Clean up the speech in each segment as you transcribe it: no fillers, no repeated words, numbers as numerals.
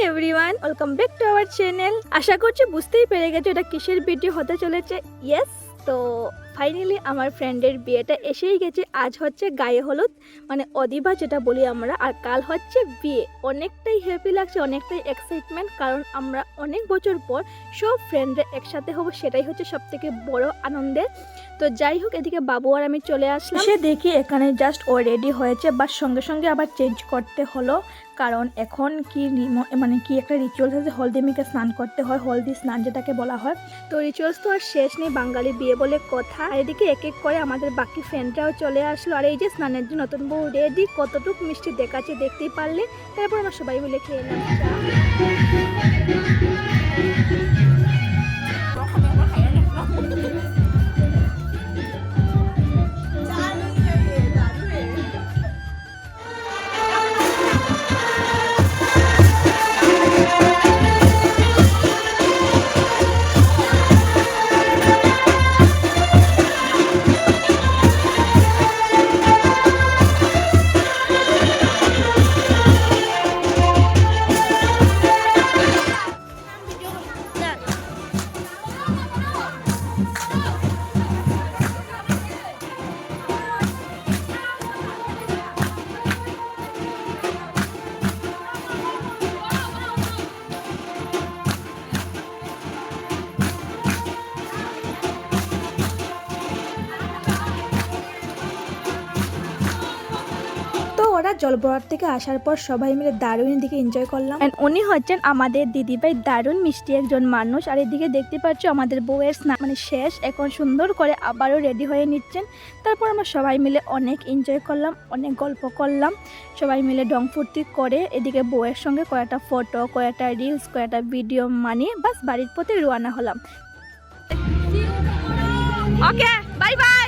Everyone, welcome back to our channel. আশা করছি বুঝতেই পেরে গেছো এটা কিসের ভিডিও হতে চলেছে। ইয়েস, তো ফাইনালি আমার ফ্রেন্ডের বিয়েটা এসেই গেছে। আজ হচ্ছে গায়ে হলুদ, মানে অদিবা যেটা বলি আমরা, আর কাল হচ্ছে বিয়ে। অনেকটাই হ্যাপি লাগছে, অনেকটাই এক্সাইটমেন্ট, কারণ আমরা অনেক বছর পর সব ফ্রেন্ডরা একসাথে হবো, সেটাই হচ্ছে সব থেকে বড় আনন্দের। তো যাই হোক, এদিকে বাবু আর আমি চলে আসলাম। সে দেখি এখানে জাস্ট ও রেডি হয়েছে, বাট সঙ্গে সঙ্গে আবার চেঞ্জ করতে হলো, কারণ এখন কি মানে কি একটা রিচুয়ালস আছে, হলদি মেখে স্নান করতে হয়, হলদি স্নান যেটাকে বলা হয়। তো রিচুয়ালস তো আর শেষ নেই, বাঙালি বিয়ে বলে কথা। আর এদিকে এক এক করে আমাদের বাকি ফ্রেন্ডরাও চলে আসলো। আর এই যে স্নানের জন্য নতুন বউ রেডি, কতটুকু মিষ্টি দেখাচ্ছে দেখতেই পারলে। তারপর আমরা সবাই মিলে খেয়ে নিলাম। ওরা জলবরাত থেকে আসার পর সবাই মিলে দারুণ দিকে এনজয় করলাম। এন্ড উনি হচ্ছেন আমাদের দিদিভাই, দারুণ মিষ্টি একজন মানুষ। আর এদিকে দেখতে পাচ্ছ আমাদের বউয়ের স্নান মানে শেষ, এখন সুন্দর করে আবারও রেডি হয়ে নিচ্ছেন। তারপর আমরা সবাই মিলে অনেক এনজয় করলাম, অনেক গল্প করলাম, সবাই মিলে ডং ফুর্তি করে। এদিকে বউয়ের সঙ্গে কয়েকটা ফটো, কয়েকটা রিলস, কয়েকটা ভিডিও মানিয়ে বাস বাড়ির পথে রওনা হলাম। Okay, bye bye,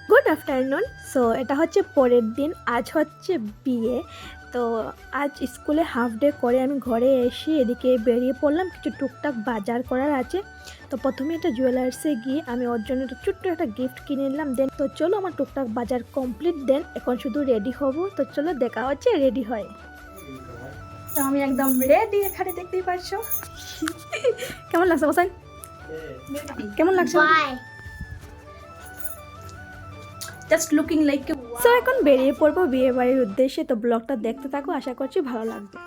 good afternoon. So এটা হচ্ছে পরের দিন, আজ হচ্ছে বিয়ে। তো আজ স্কুলে হাফ ডে করে আমি ঘরে এসে এদিকে বেরিয়ে পড়লাম, কিছু টুকটাক বাজার করার আছে। তো প্রথমে একটা জুয়েলার্সে গিয়ে আমি ওর জন্য একটা ছোট্ট একটা গিফট কিনে নিলাম। দেন তো চলো আমার টুকটাক বাজার কমপ্লিট, দেন এখন শুধু রেডি হব। তো চলো দেখা হচ্ছে রেডি হয়। তো আমি একদম রেডি, এখানে দেখতেই পাচ্ছ। কেমন লাগছে হোসেন? কেমন লাগছে? Just looking like. সো এখন বেরিয়ে পড়বো বিয়ে বাড়ির উদ্দেশ্যে। তো ব্লগটা দেখতে থাকো, আশা করছি ভালো লাগবে।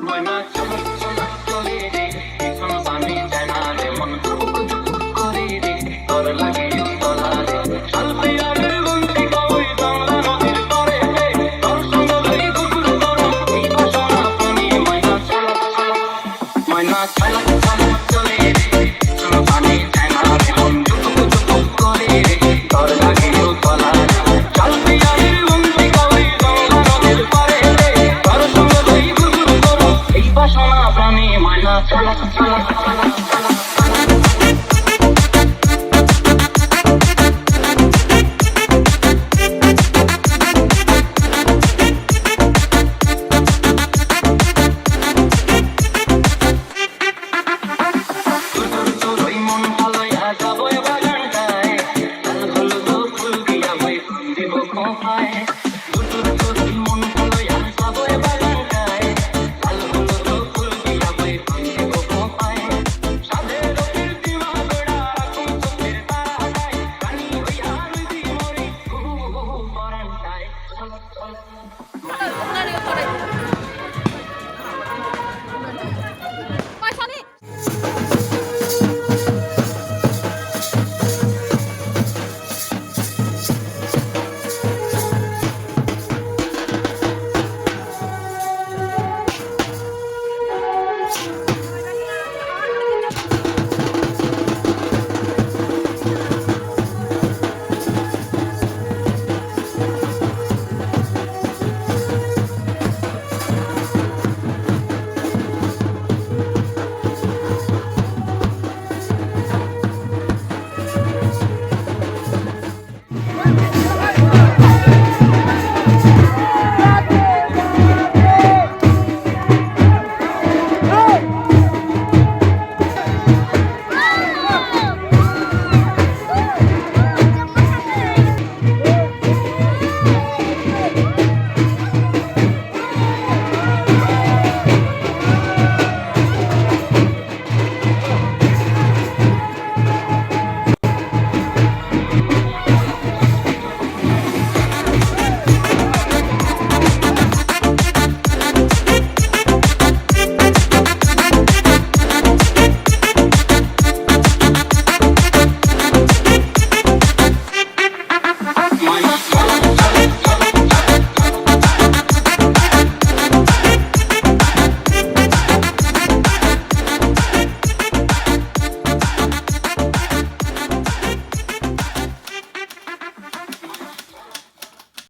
My